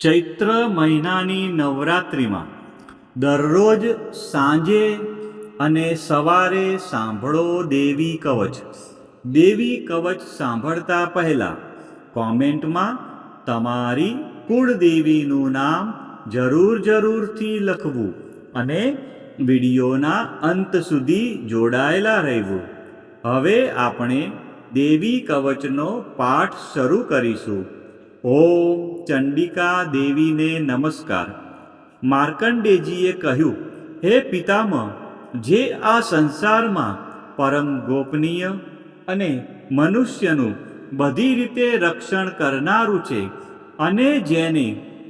ચૈત્ર મહિનાની નવરાત્રિમાં દરરોજ સાંજે અને સવારે સાંભળો દેવી કવચ. દેવી કવચ સાંભળતા પહેલાં કોમેન્ટમાં તમારી કુળદેવીનું નામ જરૂરથી લખવું અને વિડીયોના અંત સુધી જોડાયેલા રહેવું. હવે આપણે દેવી કવચનો પાઠ શરૂ કરીશું. ઓમ ચંડિકા દેવીને નમસ્કાર. માર્કંડેયજીએ કહ્યું, હે પિતામહ, જે આ સંસારમાં પરમ ગોપનીય અને મનુષ્યનું બધી રીતે રક્ષણ કરનારું છે અને જેને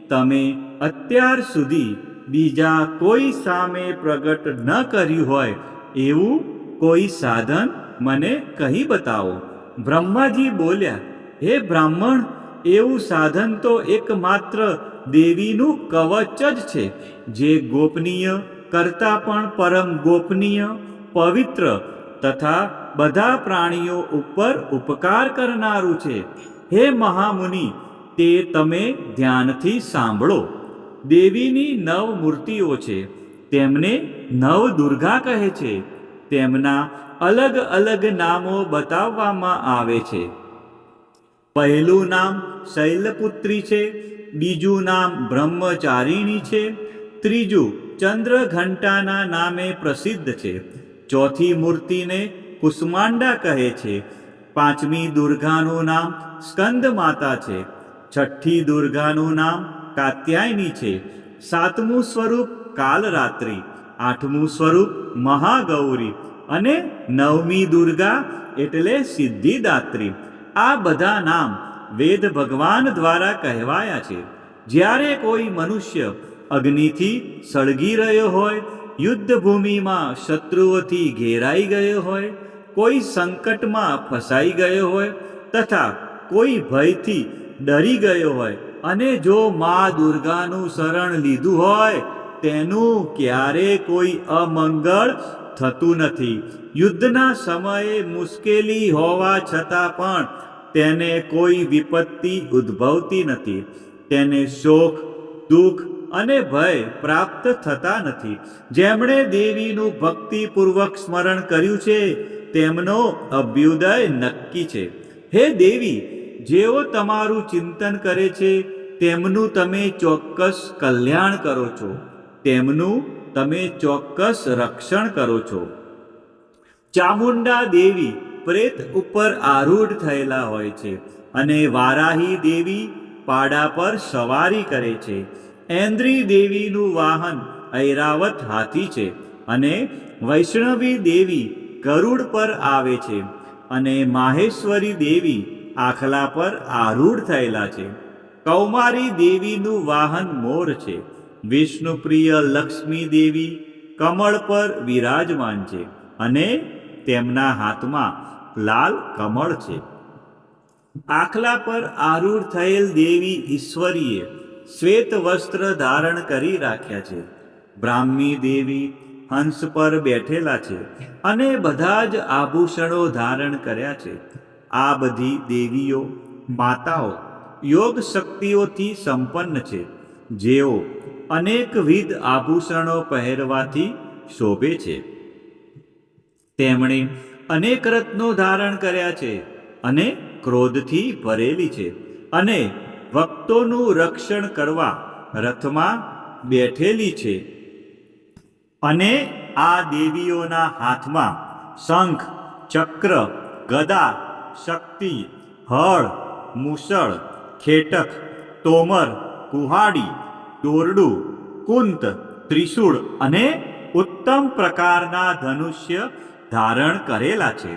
તમે અત્યાર સુધી બીજા કોઈ સામે પ્રગટ ન કર્યું હોય એવું કોઈ સાધન મને કહી બતાવો. બ્રહ્માજી બોલ્યા, હે બ્રાહ્મણ, એવું સાધન તો એકમાત્ર દેવીનું કવચ જ છે, જે ગોપનીય કરતાં પણ પરમ ગોપનીય, પવિત્ર તથા બધા પ્રાણીઓ ઉપર ઉપકાર કરનારું છે. હે મહામુનિ, તે તમે ધ્યાનથી સાંભળો. દેવીની 9 મૂર્તિઓ છે. તેમને નવદુર્ગા કહે છે. તેમના અલગ અલગ નામો બતાવવામાં આવે છે. પહેલું નામ શૈલપુત્રી છે, બીજું નામ બ્રહ્મચારિણી છે, ત્રીજું ચંદ્રઘંટાના નામે પ્રસિદ્ધ છે, ચોથી મૂર્તિને કુષ્માંડા કહે છે, પાંચમી દુર્ગાનું નામ સ્કંદ માતા છે, છઠ્ઠી દુર્ગાનું નામ કાત્યાયની છે, સાતમું સ્વરૂપ કાલરાત્રિ, આઠમું સ્વરૂપ મહાગૌરી અને નવમી દુર્ગા એટલે સિદ્ધિદાત્રી. આ બધા નામ વેદ ભગવાન દ્વારા કહેવાયા છે. જ્યારે કોઈ મનુષ્ય અગ્નિથી સળગી રહ્યો હોય, યુદ્ધભૂમિમાં શત્રુઓથી ઘેરાઈ ગયો હોય, કોઈ સંકટમાં ફસાઈ ગયો હોય તથા કોઈ ભયથી ડરી ગયો હોય અને જો મા દુર્ગાનું શરણ લીધું હોય, તેનું ક્યારે કોઈ અમંગળ થતું નથી. યુદ્ધના સમયે મુશ્કેલી હોવા છતાં પણ તેને કોઈ વિપત્તિ ઉદ્ભવતી નથી. તેને શોક, દુઃખ અને ભય પ્રાપ્ત થતા નથી. જેમણે દેવીનું ભક્તિપૂર્વક સ્મરણ કર્યું છે તેમનો અભ્યુદય નક્કી છે. હે દેવી, જેઓ તમારું ચિંતન કરે છે તેમનું તમે ચોક્કસ કલ્યાણ કરો છો, તેમનું તમે ચોક્કસ રક્ષણ કરો છો. ચામુંડા દેવી પ્રેત ઉપર આરૂઢ થયેલા હોય છે અને વારાહી દેવી પાડા પર સવારી કરે છે. ઐન્દ્રી દેવીનું વાહન ઐરાવત હાથી છે અને વૈષ્ણવી દેવી ગરુડ પર આવે છે અને માહેશ્વરી દેવી આખલા પર આરૂઢ થયેલા છે. કૌમારી દેવીનું વાહન મોર છે. વિષ્ણુપ્રિય લક્ષ્મી દેવી કમળ પર વિરાજમાન છે અને તેમના હાથમાં લાલ કમળ છે. આખલા પર આરૂઢ થયેલ દેવી ઈશ્વરીએ શ્વેત વસ્ત્ર ધારણ કરી રાખ્યા છે. બ્રાહ્મી દેવી હંસ પર બેઠેલા છે અને બધા જ આભૂષણો ધારણ કર્યા છે. આ બધી દેવીઓ માતાઓ યોગ શક્તિઓથી સંપન્ન છે, જેઓ અનેકવિધ આભૂષણો પહેરવાથી શોભે છે. તેમણે અનેક રત્નો ધારણ કર્યા છે અને ક્રોધથી ભરેલી છે અને ભક્તોનું રક્ષણ કરવા રથમાં બેઠેલી છે. અને આ દેવીઓના હાથમાં શંખ, ચક્ર, ગદા, શક્તિ, હળ, મૂષળ, ખેટક, તોમર, કુહાડી, દોરડું, કુંત, ત્રિશૂળ અને ઉત્તમ પ્રકારના ધનુષ્ય ધારણ કરેલા છે.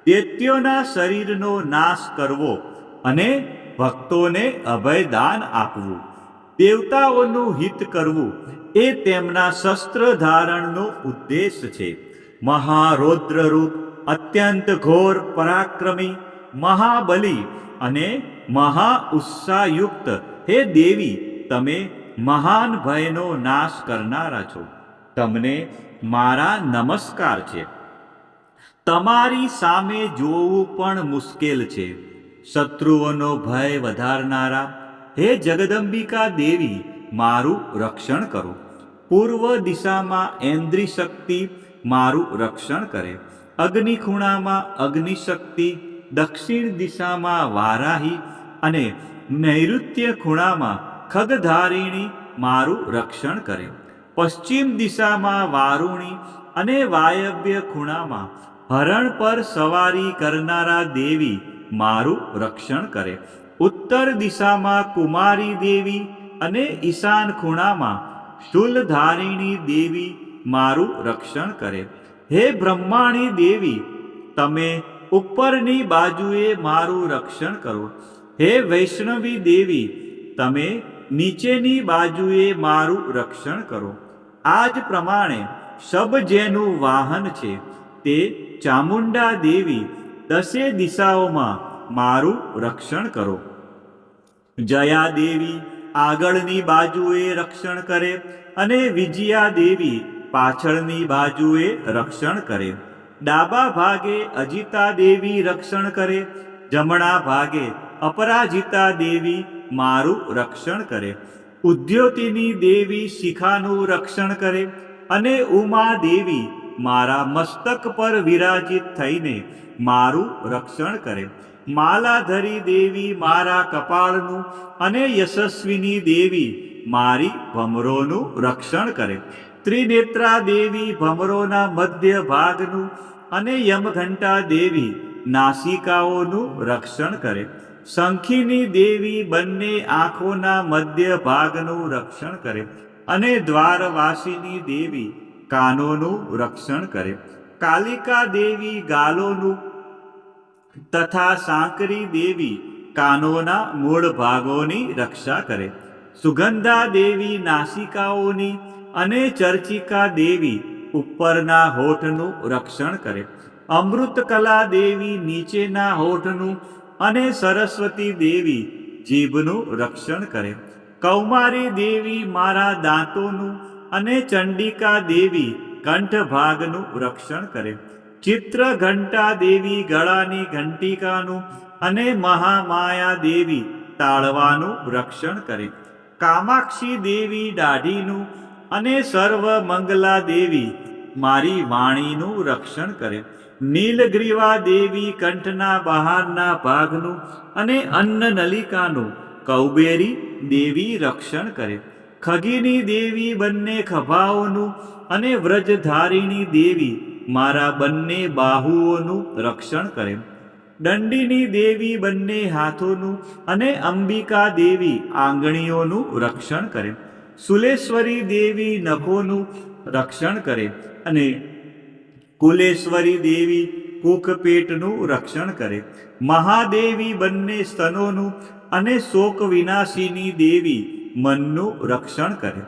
દૈત્યોના શરીરનો નાશ કરવો અને ભક્તોને અભયદાન આપવું, દેવતાઓનું હિત કરવું એ તેમના શસ્ત્ર ધારણનો ઉદ્દેશ છે. મહારૌદ્ર રૂપ, અત્યંત ઘોર પરાક્રમી, મહાબલી અને મહા ઉત્સાહયુક્ત હે દેવી, તમે મહાન ભયનો નાશ કરનારા છો. તમને મારા નમસ્કાર છે. તમારી સામે જોવું પણ મુશ્કેલ છે. શત્રુઓનો ભય વધારનારા હે જગદંબિકા દેવી મારું રક્ષણ કરો. પૂર્વ દિશામાં ઐન્દ્રી શક્તિ મારું રક્ષણ કરે. અગ્નિ ખૂણામાં અગ્નિ શક્તિ, દક્ષિણ દિશામાં વારાહી અને નૈઋત્ય ખૂણામાં ખગધારિણી મારું રક્ષણ કરે. પશ્ચિમ દિશામાં વારુણી અને વાયવ્ય ખૂણામાં હરણ પર સવારી કરનારા દેવી મારું રક્ષણ કરે. ઉત્તર દિશામાં કુમારી દેવી અને ઈશાન ખૂણામાં શૂલધારિણી દેવી મારું રક્ષણ કરે. હે બ્રહ્માણી દેવી તમે ઉપરની બાજુએ મારું રક્ષણ કરો. હે વૈષ્ણવી દેવી તમે નીચેની બાજુએ મારું રક્ષણ કરો. આ જ પ્રમાણે શબ જેનું વાહન છે તે ચામુંડા દેવી દસે દિશાઓમાં મારું રક્ષણ કરો. જયા દેવી આગળની બાજુએ રક્ષણ કરે અને વિજયા દેવી પાછળની બાજુએ રક્ષણ કરે. ડાબા ભાગે અજિતા દેવી રક્ષણ કરે, જમણા ભાગે અપરાજિતા દેવી મારું રક્ષણ કરે. ઉદ્યોતિની દેવી શિખાનું રક્ષણ કરે અને ઉમા દેવી મારા મસ્તક પર વિરાજિત થઈને મારું રક્ષણ કરે. માલાધરી દેવી મારા કપાળનું અને યશસ્વિની દેવી મારી ભમરોનું રક્ષણ કરે. ત્રિનેત્રા દેવી ભમરોના મધ્ય ભાગનું અને યમઘંટા દેવી નાસિકાઓનું રક્ષણ કરે. શંખીની દેવી બંને આંખોના મધ્ય ભાગનું રક્ષણ કરે અને દ્વારવાસીની દેવી કાનોનું રક્ષણ કરે. કાલિકા દેવી ગાલોનું તથા સાંકરી દેવી કાનોના મૂળ ભાગોની રક્ષા કરે. સુગંધા દેવી નાસિકાઓની અને ચર્ચિકા દેવી ઉપરના હોઠનું રક્ષણ કરે. અમૃતકલા દેવી નીચેના હોઠનું અને સરસ્વતી દેવી જીભનું રક્ષણ કરે. કૌમારી દેવી મારા દાંતોનું અને ચંડિકા દેવી કંઠ ભાગનું રક્ષણ કરે. ચિત્રઘંટા દેવી ગળાની ઘંટિકાનું અને મહામાયા દેવી તાળવાનું રક્ષણ કરે. કામાક્ષી દેવી દાઢીનું અને સર્વ મંગલા દેવી મારી વાણીનું રક્ષણ કરે. નીલગ્રીવા દેવી કંઠના બહારના ભાગનું અને અન્ન નલિકાનું કૌબેરી દેવી રક્ષણ કરે. ખગીની દેવી બંને ખભાઓનું અને વ્રજધારિણી દેવી મારા બંને બાહુઓનું રક્ષણ કરે. દંડીની દેવી બંને હાથોનું અને અંબિકા દેવી આંગળીઓનું રક્ષણ કરે. સુલેશ્વરી દેવી નખોનું રક્ષણ કરે અને કુલેશ્વરી દેવી કુખપેટનું રક્ષણ કરે. મહાદેવી બંને સ્તનોનું અને શોક વિનાશીની દેવી મનનું રક્ષણ કરે.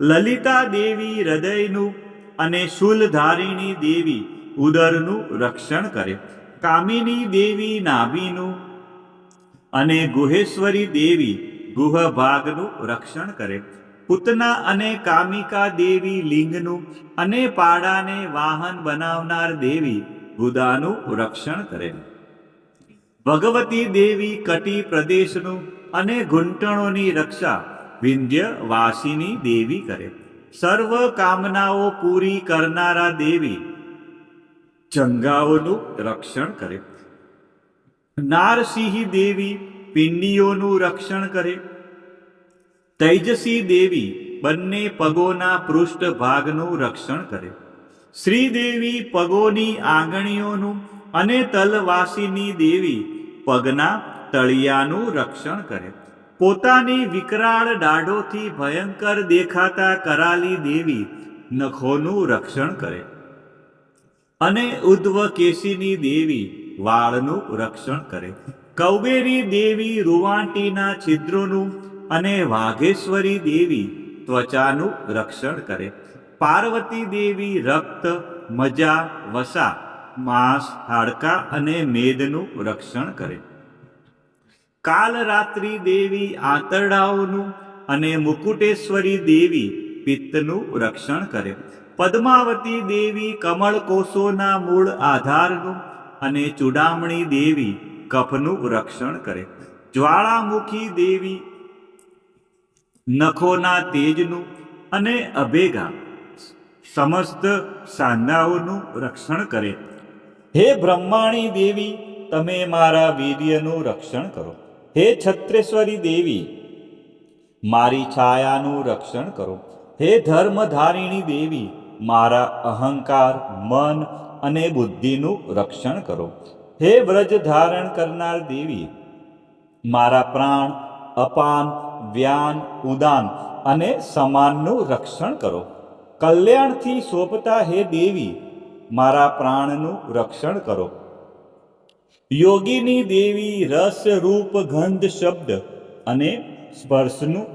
લલિતા દેવી હૃદયનું અને શૂલધારિણી દેવી ઉદરનું રક્ષણ કરે. કામિની દેવી નાભીનું અને ગુહેશ્વરી દેવી ગુહ ભાગનું રક્ષણ કરે. પૂતના અને કામિકા દેવી લિંગનું અને પાડાને વાહન બનાવનાર દેવી ગુદાનું રક્ષણ કરે. ભગવતી દેવી કટી પ્રદેશનું અને ઘૂંટણોની રક્ષા વિંધ્યવાસીની દેવી કરે. સર્વ કામનાઓ પૂરી કરનારા દેવી જંગાઓનું રક્ષણ કરે. નારસિંહ દેવી પિંડીઓનું રક્ષણ કરે. તૈજસી દેવી બંને પગોના પૃષ્ઠ ભાગનું રક્ષણ કરે. શ્રીદેવી પગોની આંગળીઓનું અને તલવાસીની દેવી પગના તળિયાનું રક્ષણ કરે. પોતાની વિકરાળ દાઢોથી ભયંકર દેખાતા કરાલી દેવી નખોનું રક્ષણ કરે અને ઉદ્ધવકેશીની દેવી વાળનું રક્ષણ કરે. કૌબેરી દેવી રૂવાંટીના છિદ્રોનું અને વાઘેશ્વરી દેવી ત્વચાનું રક્ષણ કરે. પાર્વતી દેવી રક્ત, મજા, વસા, માંસ, હાડકા અને મેદનું રક્ષણ કરે. કાલરાત્રિ દેવી આંતરડાઓનું અને મુકુટેશ્વરી દેવી પિત્તનું રક્ષણ કરે. પદ્માવતી દેવી કમળકોષોના મૂળ આધારનું અને ચૂડામણી દેવી કફનું રક્ષણ કરે. જ્વાળામુખી દેવી નખોના તેજનું અને અભેગા સમસ્ત સાંધાઓનું રક્ષણ કરે. હે બ્રહ્માણી દેવી, તમે મારા વીર્યનું રક્ષણ કરો. હે છત્રેશ્વરી દેવી, મારી છાયાનું રક્ષણ કરો. હે ધર્મધારિણી દેવી, મારા અહંકાર, મન અને બુદ્ધિનું રક્ષણ કરો. હે વ્રજ ધારણ કરનાર દેવી, મારા પ્રાણ, અપાન, વ્યાન, ઉદાન અને સમાનનું રક્ષણ કરો. કલ્યાણથી શોભતા હે દેવી, મારા પ્રાણનું રક્ષણ કરો. યોગીની દેવી, રસ, રૂપ, ગંધ, શબ્દ અને સ્પર્શનું.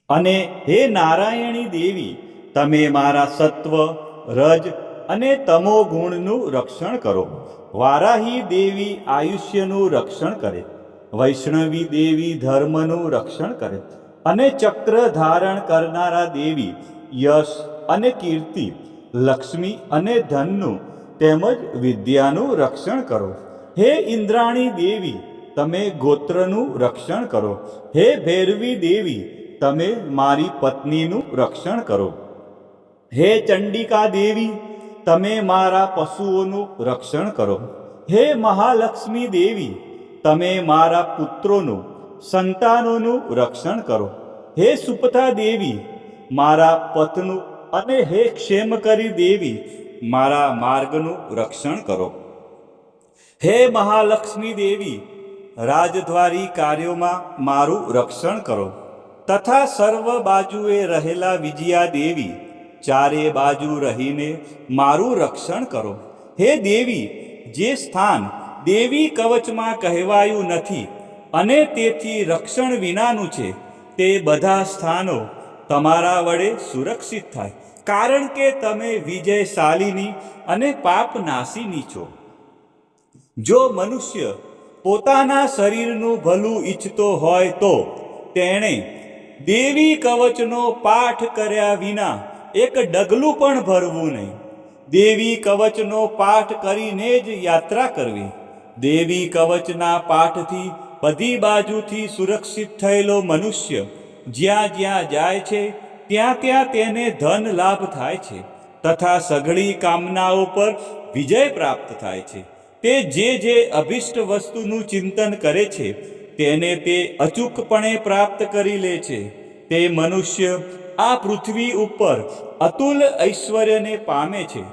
અને હે નારાયણી દેવી, તમે મારા સત્વ, રજ અને તમો ગુણનું રક્ષણ કરો. વારાહી દેવી આયુષ્યનું રક્ષણ કરે. વૈષ્ણવી દેવી ધર્મનું રક્ષણ કરે. અને ચક્ર ધારણ કરનારા દેવી યશ અને કીર્તિ, લક્ષ્મી અને ધનનું તેમજ વિદ્યાનું રક્ષણ કરો. હે ઇન્દ્રાણી દેવી, તમે ગોત્રનું રક્ષણ કરો. હે ભૈરવી દેવી, તમે મારી પત્નીનું રક્ષણ કરો. હે ચંડિકા દેવી, તમે મારા પશુઓનું રક્ષણ કરો. હે મહાલક્ષ્મી દેવી, તમે મારા પુત્રોનું, સંતાનોનું રક્ષણ કરો. હે સુપથા દેવી, મારા પથનું. અને હે ક્ષેમકરી દેવી, મારા માર્ગનું રક્ષણ કરો. હે મહાલક્ષ્મી દેવી, રાજદ્વારી કાર્યોમાં મારું રક્ષણ કરો. તથા સર્વ બાજુએ રહેલા વિજયા દેવી, ચારે બાજુ રહીને મારું રક્ષણ કરો. હે દેવી, જે સ્થાન દેવી કવચમાં કહેવાયું નથી અને તેથી રક્ષણ વિનાનું છે, તે બધા સ્થાનો તમારા વડે સુરક્ષિત થાય, કારણ કે તમે વિજયશાલિની અને પાપનાશીની છો. જો મનુષ્ય પોતાના શરીરનું ભલું ઈચ્છતો હોય તો તેણે દેવી કવચનો પાઠ કર્યા વિના એક ડગલું પણ ભરવું નહીં. દેવી કવચનો પાઠ કરીને જ યાત્રા કરવી. દેવી કવચના પાઠથી બધી બાજુથી સુરક્ષિત થયેલો મનુષ્ય જ્યાં જ્યાં જાય છે ત્યાં ત્યાં તેને ધન લાભ થાય છે તથા સઘળી કામનાઓ પર વિજય પ્રાપ્ત થાય છે. તે જે અભિષ્ટ વસ્તુનું ચિંતન કરે છે તેને તે અચૂકપણે પ્રાપ્ત કરી લે છે. તે મનુષ્ય આ પૃથ્વી ઉપર અતુલ ઐશ્વર્યને પામે છે.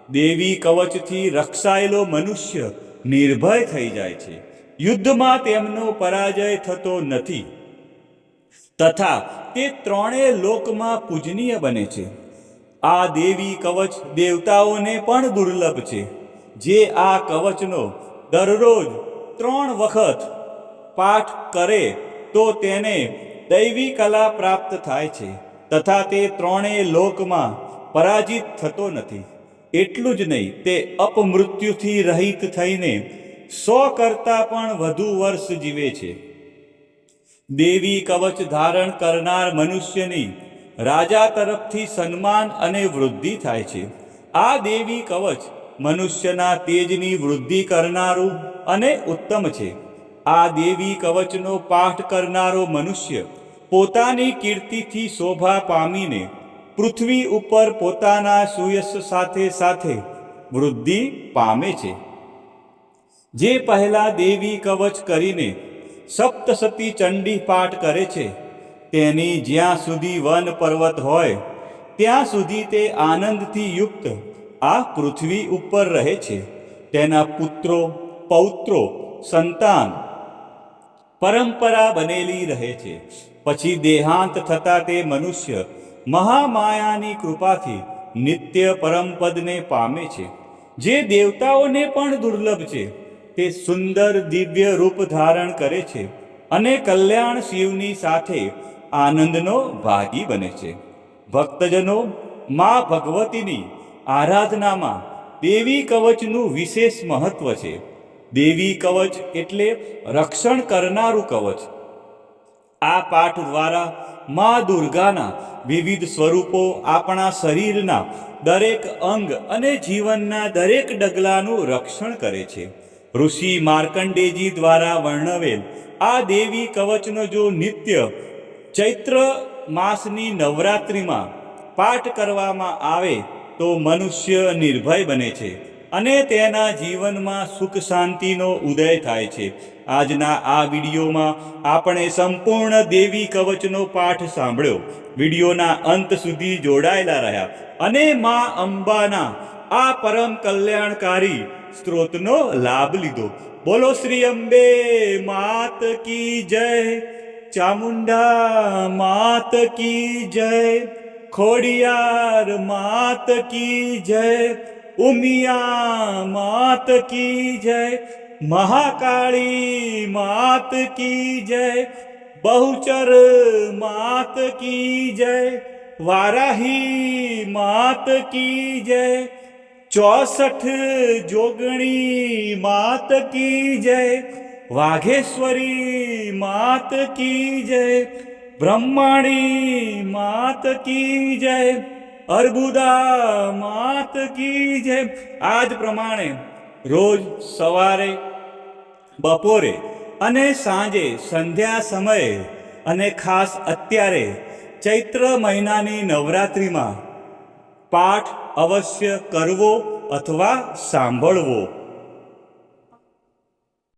દેવી કવચથી રક્ષાયેલો મનુષ્ય નિર્ભય થઈ જાય છે. યુદ્ધમાં તેમનો પરાજય થતો નથી તથા તે ત્રણેય લોકમાં પૂજનીય બને છે. આ દેવી કવચ દેવતાઓને પણ દુર્લભ છે. જે આ કવચનો દરરોજ 3 વખત પાઠ કરે તો તેને દૈવી કલા પ્રાપ્ત થાય છે તથા તે ત્રણેય લોકમાં પરાજિત થતો નથી. એટલું જ નહીં, તે અપમૃત્યુથી રહિત થઈને 100 કરતાં પણ વધુ વર્ષ જીવે છે. દેવી કવચ ધારણ કરનાર મનુષ્યની રાજા તરફથી સન્માન અને વૃદ્ધિ થાય છે. આ દેવી કવચ મનુષ્યના તેજની વૃદ્ધિ કરનારું અને ઉત્તમ છે. આ દેવી કવચનો પાઠ કરનારો મનુષ્ય પોતાની કીર્તિથી શોભા પામીને પૃથ્વી ઉપર પોતાના સુયશ સાથે સાથે વૃદ્ધિ પામે છે. જે પહેલા દેવી કવચ કરીને સપ્તસતી ચંડી પાઠ કરે છે તેની જ્યાં સુધી વન પર્વત હોય ત્યાં સુધી તે આનંદથી યુક્ત આ પૃથ્વી ઉપર રહે છે. તેના પુત્રો, પૌત્રો, સંતાન પરંપરા બનેલી રહે છે. પછી દેહાંત થતા તે મનુષ્ય મહામાયાની કૃપાથી નિત્ય પરમપદને પામે છે. જે દેવતાઓને પણ દુર્લભ છે. તે સુંદર દિવ્ય રૂપ ધારણ કરે છે અને કલ્યાણ શિવની સાથે આનંદનો ભાગી બને છે. ભક્તજનો, મા ભગવતીની આરાધનામાં દેવી કવચનું વિશેષ મહત્વ છે. દેવી કવચ એટલે રક્ષણ કરનારું કવચ. આ પાઠ દ્વારા મા દુર્ગાના વિવિધ સ્વરૂપો આપણા શરીરના દરેક અંગ અને જીવનના દરેક ડગલાનું રક્ષણ કરે છે. ઋષિ માર્કંડેજી દ્વારા વર્ણવેલ આ દેવી કવચનો જો નિત્ય ચૈત્ર માસની નવરાત્રિમાં પાઠ કરવામાં આવે તો મનુષ્ય નિર્ભય બને છે અને તેના જીવનમાં સુખ શાંતિનો ઉદય થાય છે. આજના આ વિડીયોમાં આપણે સંપૂર્ણ દેવી કવચનો પાઠ સાંભળ્યો. વિડીયોના અંત સુધી જોડાયેલા રહ્યા અને મા અંબાના આ પરમ કલ્યાણકારી સ્ત્રોતનો લાભ લીધો. બોલો શ્રી અંબે માત કી જય, ચામુંડા માત કી જય, ખોડિયાર માત કી જય, ઉમિયા માત કી જય, મહાકાળી માત કી જય, બહુચર માત કી જય, વારાહી માત કી જય, 64 જોગણી માત કી જય, વાઘેશ્વરી માત કી જય, બ્રહ્માણી માત કી જય, અર્બુદા માત કી જય. આ જ પ્રમાણે રોજ સવારે, બપોરે અને સાંજે સંધ્યા સમયે અને ખાસ અત્યારે ચૈત્ર મહિનાની નવરાત્રિમાં પાઠ અવશ્ય કરવો અથવા સાંભળવો.